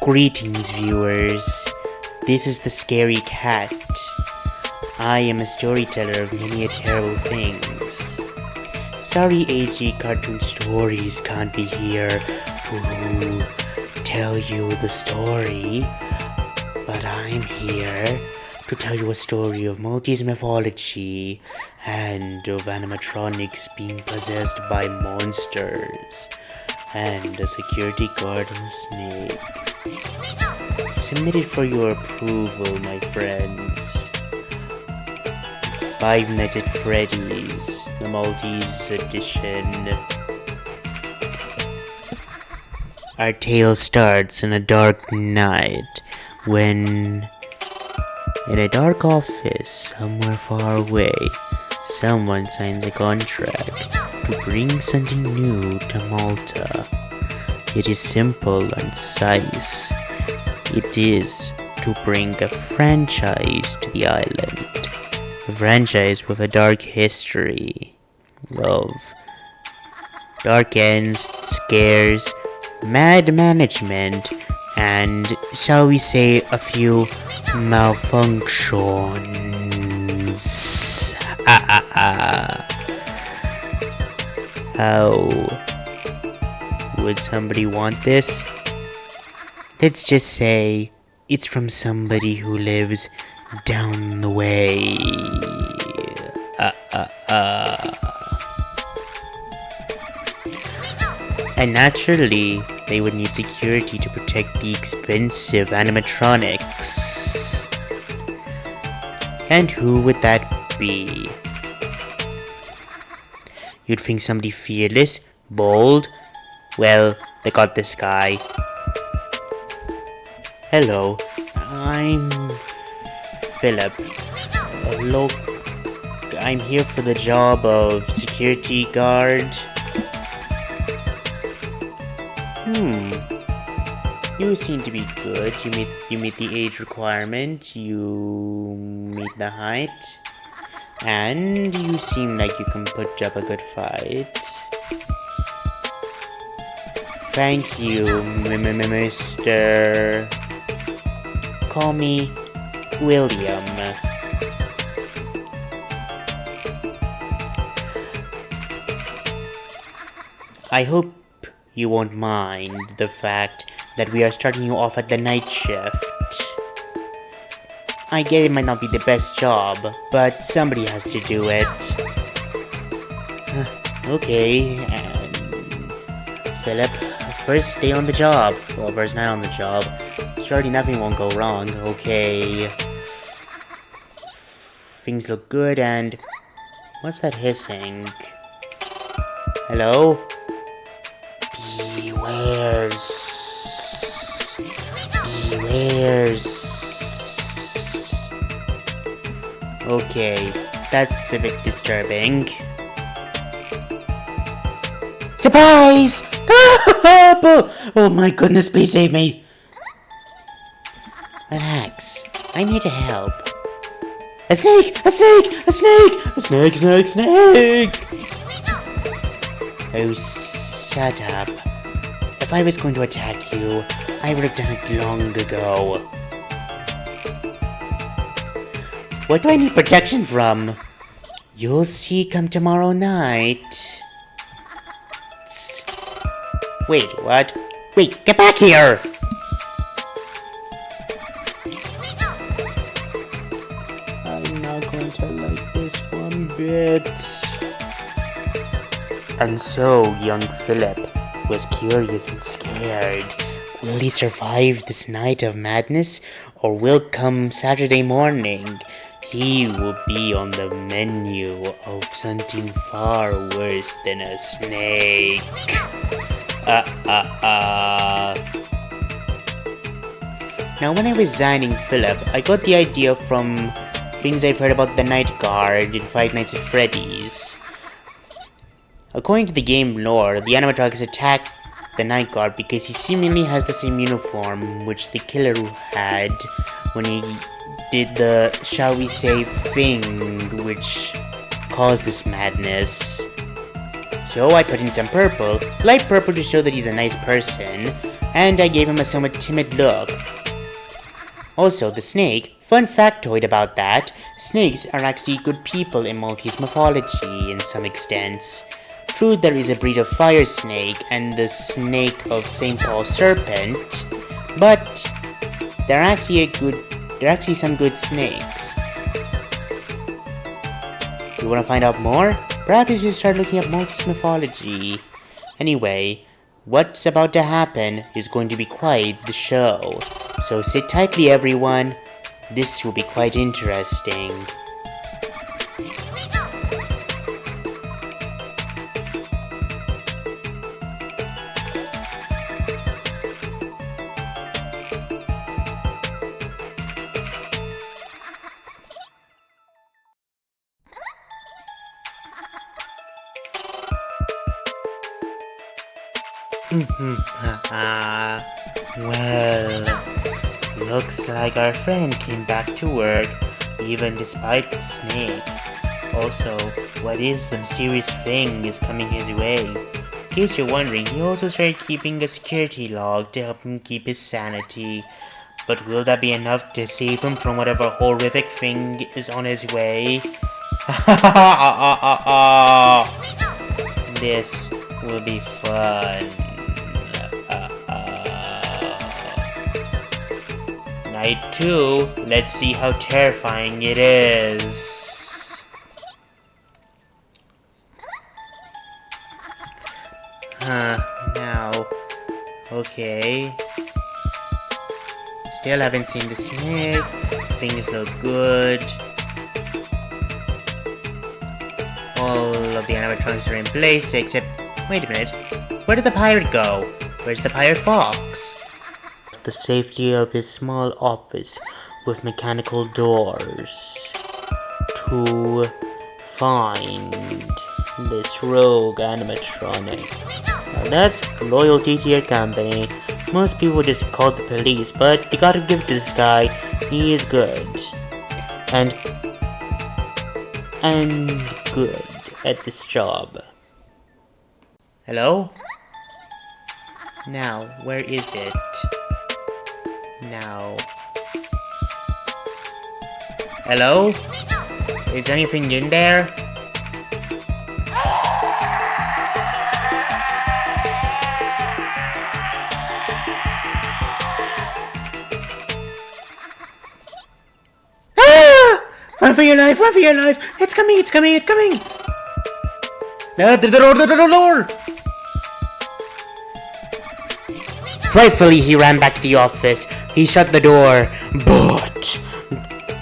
Greetings, viewers. This is the Scary Cat. I am a storyteller of many terrible things. Sorry AG Cartoon Stories can't be here to tell you the story, but I'm here to tell you a story of Maltese mythology and of animatronics being possessed by monsters and a security guard and a snake. Submitted for your approval, my friends. Five Nights at Freddy's, the Maltese edition. Our tale starts in a dark night when, in a dark office somewhere far away, someone signs a contract to bring something new to Malta. It is simple and concise. It is to bring a franchise to the island. A franchise with a dark history of dark ends, scares, mad management, and, shall we say, a few malfunctions. How would somebody want this? Let's just say it's from somebody who lives down the way. And naturally, they would need security to protect the expensive animatronics. And who would that be? You'd think somebody fearless, bold. Well, they got this guy. Hello, I'm Philip. Look, I'm here for the job of security guard. You seem to be good. You meet the age requirement. You meet the height. And you seem like you can put up a good fight. Thank you, Mr. Call me William. I hope you won't mind the fact that we are starting you off at the night shift. I get it might not be the best job, but somebody has to do it. Okay, and Philip, first day on the job. Well, first night on the job. Surely nothing won't go wrong. Okay. Things look good and... What's that hissing? Hello? Bewares. Okay, that's a bit disturbing. Surprise! Oh my goodness, please save me! Relax, I'm here to help. A snake! A snake! A snake! A snake, snake, snake! Oh, shut up. If I was going to attack you, I would have done it long ago. What do I need protection from? You'll see come tomorrow night. Wait, what? Wait, get back here! I'm not going to like this one bit. And so, young Philip was curious and scared. Will he survive this night of madness? Or will come Saturday morning, he will be on the menu of something far worse than a snake? Now, when I was designing Philip, I got the idea from things I've heard about the Night Guard in Five Nights at Freddy's. According to the game lore, the animatronics attack the Night Guard because he seemingly has the same uniform which the killer had when he did the, shall we say, thing which caused this madness. So I put in some purple, light purple to show that he's a nice person, and I gave him a somewhat timid look. Also, the snake, fun factoid about that, snakes are actually good people in Maltese mythology in some extents. True, there is a breed of fire snake and the snake of St. Paul's serpent, but there are actually some good snakes. You wanna find out more? Perhaps you should start looking at Maltese mythology. Anyway, what's about to happen is going to be quite the show. So sit tightly, everyone. This will be quite interesting. Well, looks like our friend came back to work, even despite the snake. Also, what is the mysterious thing is coming his way? In case you're wondering, he also started keeping a security log to help him keep his sanity. But will that be enough to save him from whatever horrific thing is on his way? This will be fun. Night 2, let's see how terrifying it is. Now, okay. Still haven't seen the snake. Things look good. All of the animatronics are in place, except... Wait a minute. Where did the pirate go? Where's the pirate fox? The safety of his small office with mechanical doors to find this rogue animatronic. Now that's loyalty to your company. Most people just call the police, but you gotta give it to this guy. He is good. And good at this job. Hello? Now, where is it? Now. Hello? Is anything in there? Ah! Run for your life, run for your life! It's coming, it's coming, it's coming! The door! Rightfully, he ran back to the office. He shut the door, but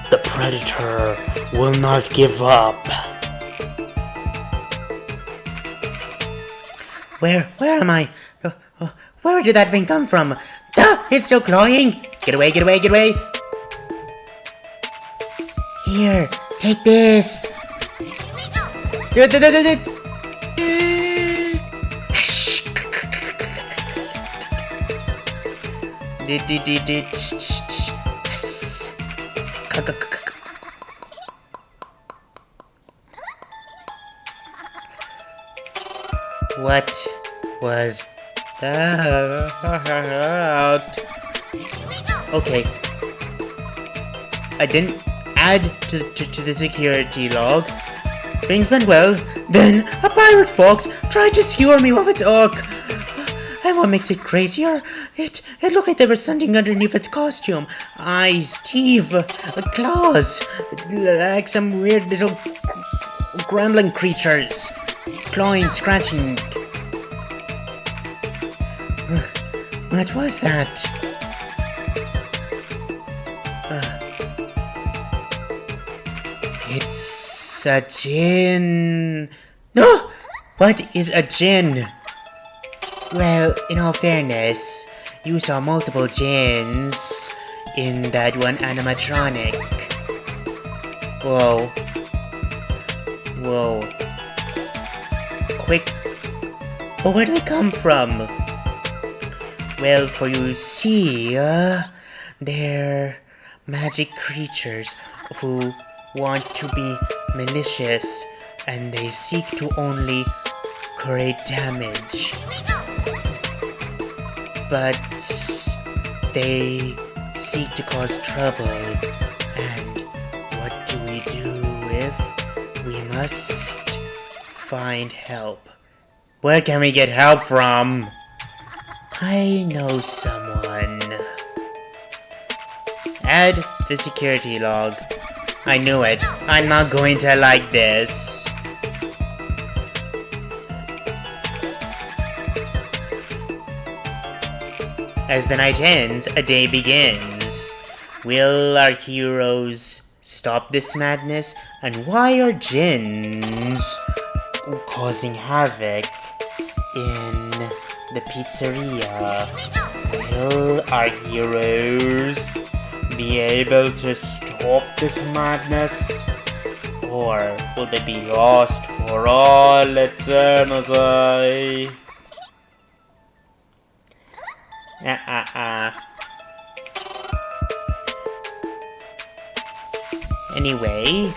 the predator will not give up. Where am I? Where did that thing come from? Ah, it's still clawing! Get away, get away, get away! Here, take this! What was that? Okay. I didn't add to the security log. Things went well. Then a pirate fox tried to skewer me with its hook. And what makes it crazier? It looked like there was something underneath its costume. Eyes, teeth, claws, like some weird little gremlin creatures. Clawing, scratching. What was that? It's a Jin. No! What is a Jin? Well, in all fairness, you saw multiple Jins in that one animatronic. Whoa. Whoa. Quick. But where did they come from? Well, for you see, they're magic creatures who want to be malicious and they seek to only create damage. but they seek to cause trouble. And what do we do if we must find help? Where can we get help from? I know someone. Add the security log. I knew it. I'm not going to like this. As the night ends, a day begins. Will our heroes stop this madness? And why are Jins causing havoc in the pizzeria? Will our heroes be able to stop this madness? Or will they be lost for all eternity? Anyway,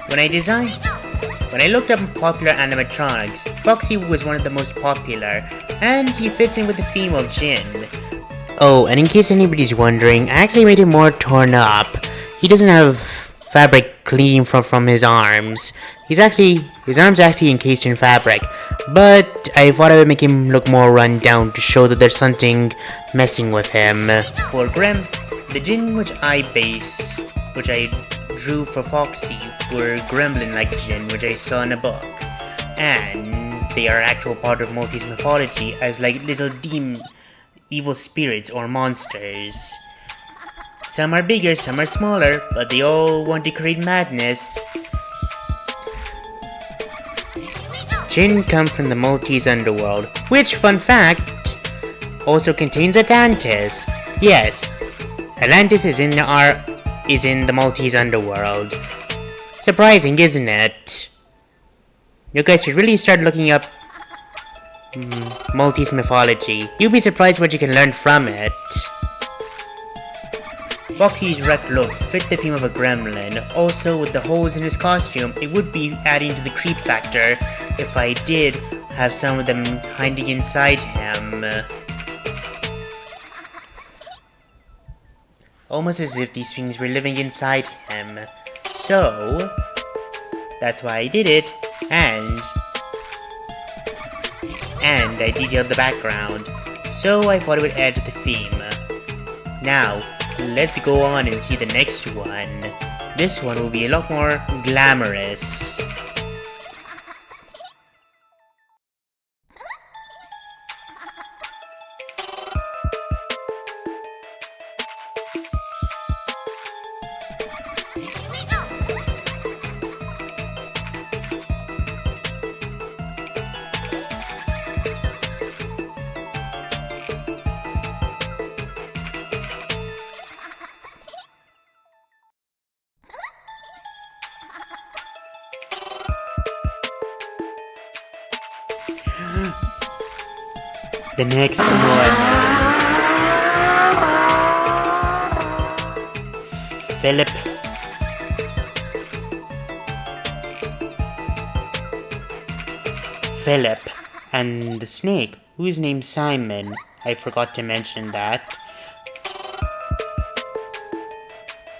when I looked up popular animatronics, Foxy was one of the most popular, and he fits in with the theme of Jin. Oh, and in case anybody's wondering, I actually made him more torn up. He doesn't have fabric clean from his arms. His arms are actually encased in fabric, but I thought I would make him look more run down to show that there's something messing with him. For Grem, the Jin which I drew for Foxy were gremlin-like Jin which I saw in a book, and they are actual part of Maltese mythology as like little evil spirits or monsters. Some are bigger, some are smaller, but they all want to create madness. Jin come from the Maltese underworld, which, fun fact, also contains Atlantis. Yes, Atlantis is in the Maltese underworld. Surprising, isn't it? You guys should really start looking up Maltese mythology. You'll be surprised what you can learn from it. Foxy's wrecked look fit the theme of a gremlin. Also, with the holes in his costume, it would be adding to the creep factor if I did have some of them hiding inside him. Almost as if these things were living inside him. So, that's why I did it, and I detailed the background, so I thought it would add to the theme. Now, let's go on and see the next one. This one will be a lot more glamorous. The next one. Philip and the snake, who is named Simon. I forgot to mention that.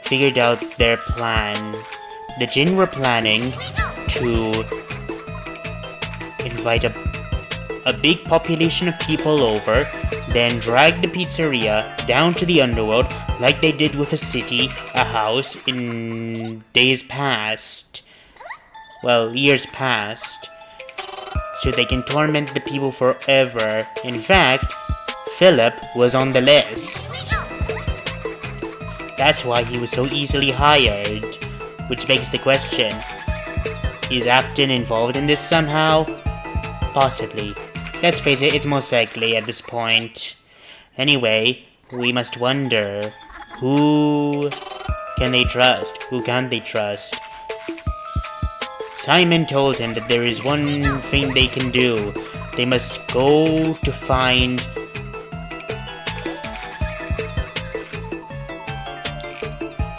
Figured out their plan. The Jin were planning to invite a big population of people over, then drag the pizzeria down to the underworld like they did with a house in days past. Well, years past. So they can torment the people forever. In fact, Philip was on the list. That's why he was so easily hired. Which begs the question, is Afton involved in this somehow? Possibly. Let's face it, it's most likely at this point. Anyway, we must wonder, who can they trust? Who can't they trust? Simon told him that there is one thing they can do. They must go to find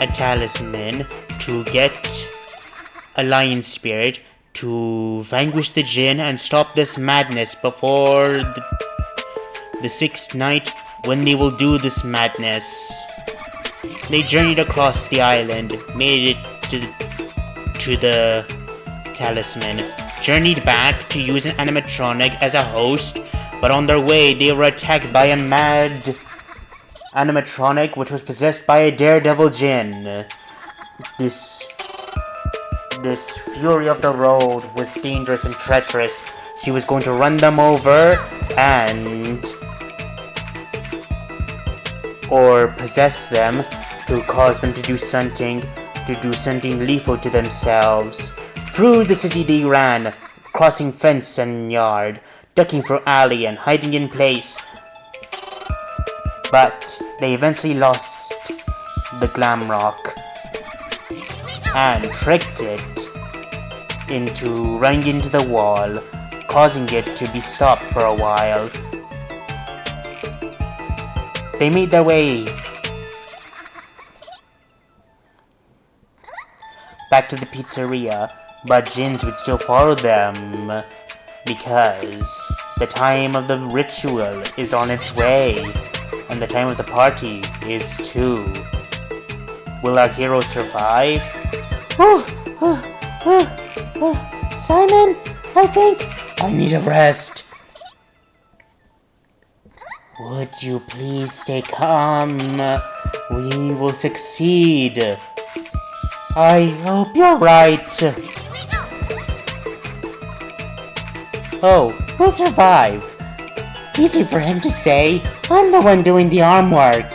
a talisman to get a lion spirit to vanquish the Jin and stop this madness before the 6th night when they will do this madness. They journeyed across the island, made it to the talisman, journeyed back to use an animatronic as a host, but on their way they were attacked by a mad animatronic which was possessed by a Daredevil Jin. This fury of the road was dangerous and treacherous. She was going to run them over or possess them to cause them to do something lethal to themselves. Through the city they ran, crossing fence and yard, ducking for alley and hiding in place. But they eventually lost the Glamrock and tricked it into running into the wall, causing it to be stopped for a while. They made their way back to the pizzeria, but Jins would still follow them because the time of the ritual is on its way, and the time of the party is too. Will our hero survive? Simon, I think I need a rest. Would you please stay calm? We will succeed. I hope you're right. Oh, we'll survive. Easy for him to say. I'm the one doing the arm work.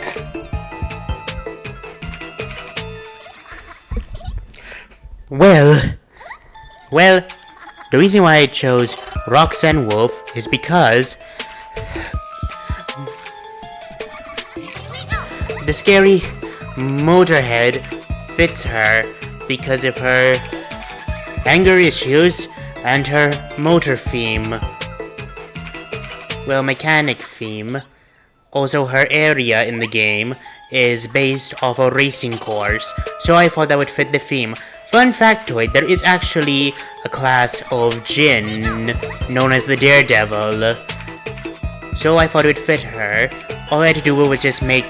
Well, the reason why I chose Roxanne Wolf is because the scary motorhead fits her because of her anger issues and her motor theme. Well, mechanic theme. Also, her area in the game is based off a racing course, so I thought that would fit the theme. Fun factoid, there is actually a class of Jin known as the Daredevil, so I thought it would fit her. All I had to do was just make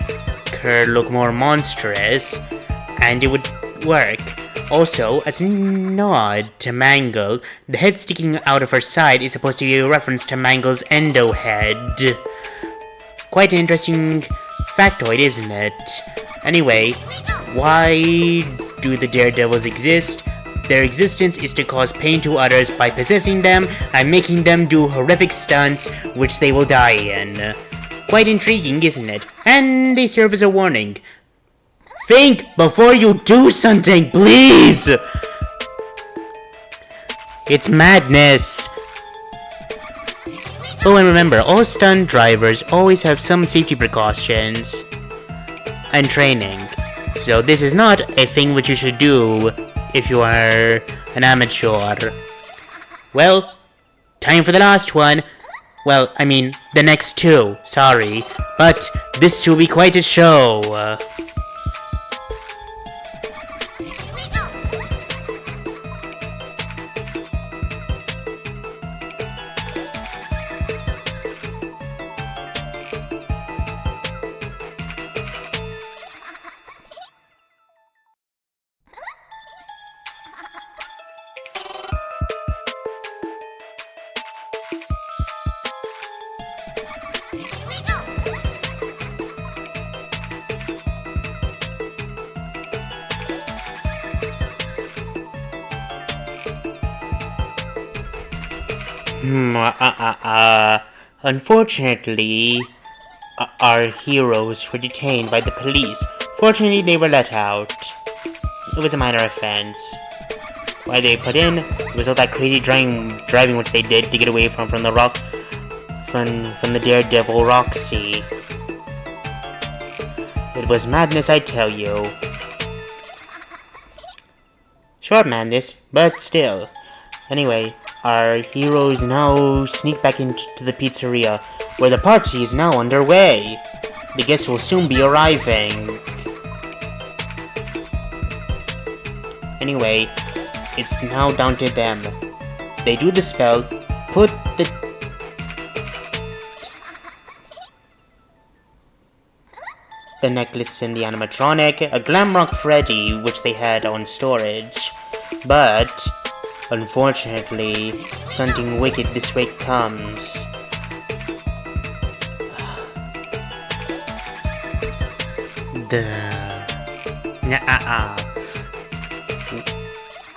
her look more monstrous, and it would work. Also, as a nod to Mangled, the head sticking out of her side is supposed to be a reference to Mangled's endo head. Quite an interesting factoid, isn't it? Anyway, why do the Daredevils exist? Their existence is to cause pain to others by possessing them and making them do horrific stunts which they will die in. Quite intriguing, isn't it? And they serve as a warning. Think before you do something, please! It's madness! Oh, and remember, all stunt drivers always have some safety precautions and training. So this is not a thing which you should do if you are an amateur. Well, time for the last one. Well, I mean, the next two, sorry. But this will be quite a show. Unfortunately, our heroes were detained by the police. Fortunately, they were let out. It was a minor offense. Why they put in was all that crazy driving which they did to get away from the Daredevil Roxy. It was madness, I tell you. Short madness, but still. Anyway, our heroes now sneak back into the pizzeria, where the party is now underway. The guests will soon be arriving. Anyway, it's now down to them. They do the spell, put the necklace and the animatronic, a Glamrock Freddy, which they had on storage. But, unfortunately, something wicked this way comes.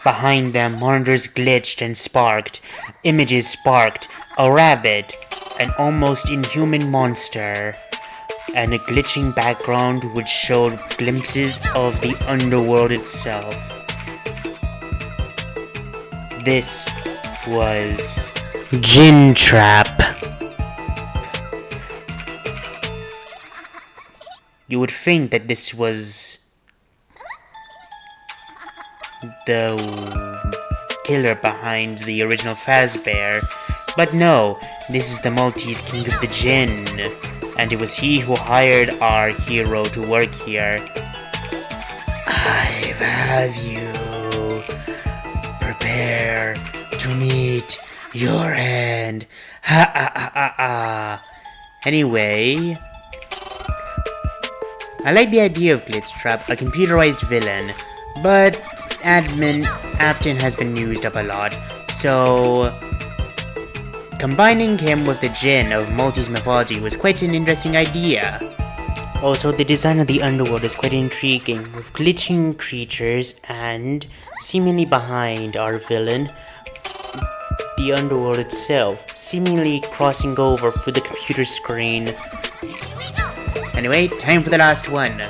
Behind them, monitors glitched and sparked. Images sparked. A rabbit, an almost inhuman monster, and a glitching background which showed glimpses of the underworld itself. This was Jin Trap. You would think that this was the killer behind the original Fazbear, but no, this is the Maltese king of the Jin, and it was he who hired our hero to work here. I have you. Prepare to meet your end. Ha ha ha ha ha. Anyway, I like the idea of Glitchtrap, a computerized villain, but Afton has been used up a lot, so combining him with the Jin of Maltese mythology was quite an interesting idea. Also, the design of the underworld is quite intriguing, with glitching creatures and, seemingly behind our villain, the underworld itself, seemingly crossing over through the computer screen. Anyway, time for the last one.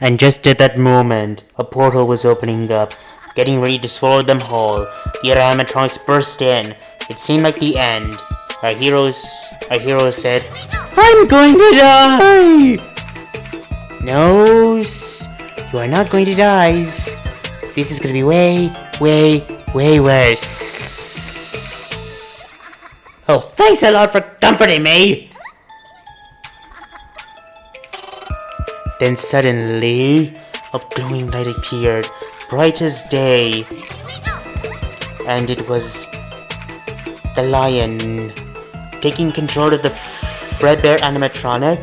And just at that moment, a portal was opening up, getting ready to swallow them whole. The animatronics burst in. It seemed like the end. Our hero said, "I'm going to die!" No, you are not going to die. This is going to be way, way, way worse. Oh, thanks a lot for comforting me! Then suddenly, a glowing light appeared, bright as day, and it was the lion taking control of the Fredbear animatronic.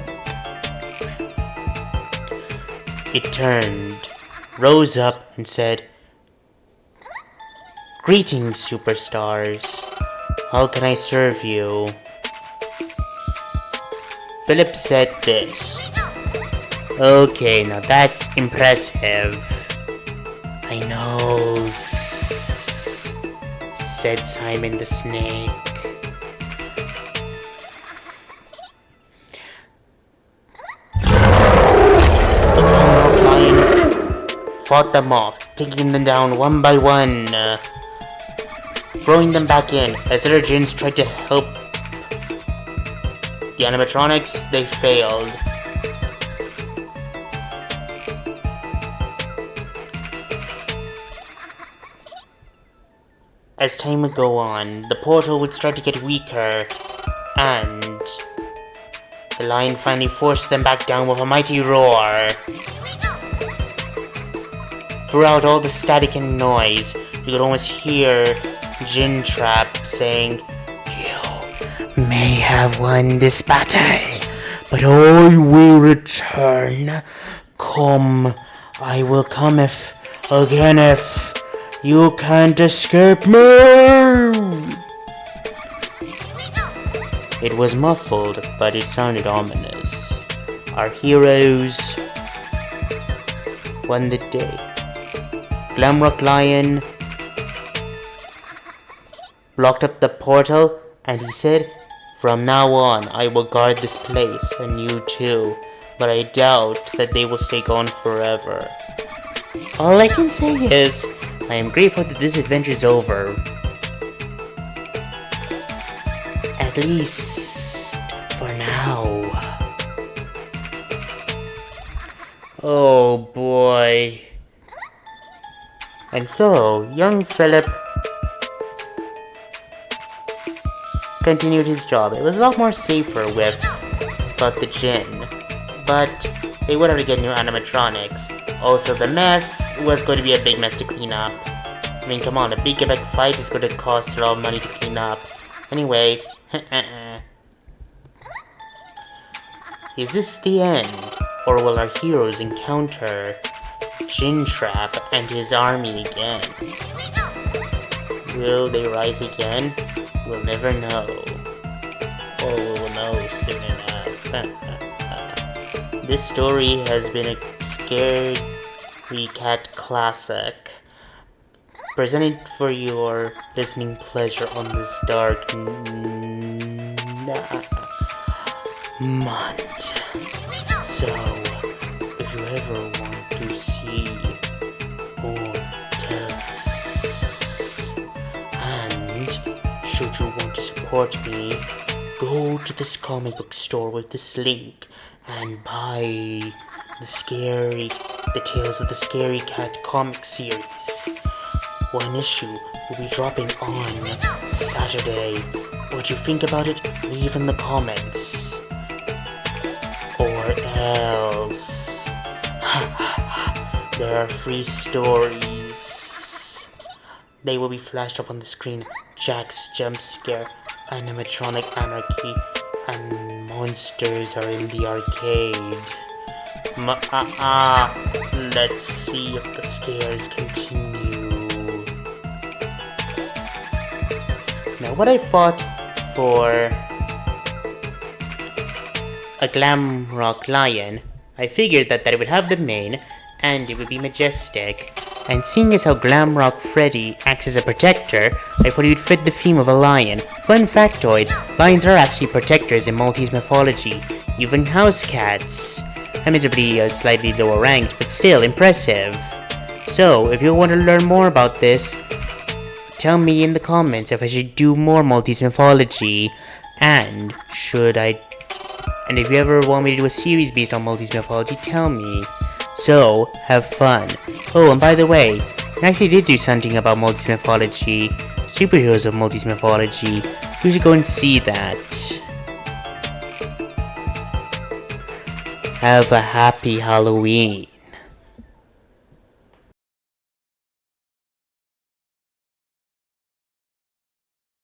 It turned, rose up, and said, "Greetings, superstars. How can I serve you?" Philip said this. Okay, now that's impressive. I know, said Simon the Snake. The Glamrock Lion fought them off, taking them down one by one, throwing them back in. As other Jins tried to help the animatronics, they failed. As time would go on, the portal would start to get weaker, and the lion finally forced them back down with a mighty roar. Throughout all the static and noise, you could almost hear Jin Trap saying, "You may have won this battle, but I will return. Come, I will come if you can't escape me!" It was muffled, but it sounded ominous. Our heroes won the day. Glamrock Lion blocked up the portal, and he said, "From now on, I will guard this place, and you too, but I doubt that they will stay gone forever." All I can say is, I am grateful that this adventure is over. At least for now. Oh boy. And so, young Philip continued his job. It was a lot more safer without the Jin, but they would have to get new animatronics. Also, the mess was going to be a big mess to clean up. I mean, come on, a big epic fight is going to cost a lot of money to clean up. Anyway, is this the end? Or will our heroes encounter Jin Trap and his army again? Will they rise again? We'll never know. Or we'll know soon enough. This story has been a Scary Cat classic, presented for your listening pleasure on this dark month. So, if you ever want to see more tales, and should you want to support me, go to this comic book store with this link and buy the Tales of the Scary Cat comic series. One issue will be dropping on Saturday. What do you think about it? Leave in the comments. Or else there are free stories. They will be flashed up on the screen. Jack's jump scare, animatronic anarchy, and monsters are in the arcade. Let's see if the scares continue. Now, what I fought for a Glamrock lion, I figured that it would have the mane, and it would be majestic. And seeing as how Glamrock Freddy acts as a protector, I thought he would fit the theme of a lion. Fun factoid, lions are actually protectors in Maltese mythology, even house cats. Admittedly slightly lower ranked, but still impressive. So, if you want to learn more about this, tell me in the comments if I should do more Maltese mythology, and if you ever want me to do a series based on Maltese mythology, tell me. So, have fun. Oh, and by the way, I actually did do something about Maltese mythology, superheroes of Maltese mythology. You should go and see that. Have a happy Halloween.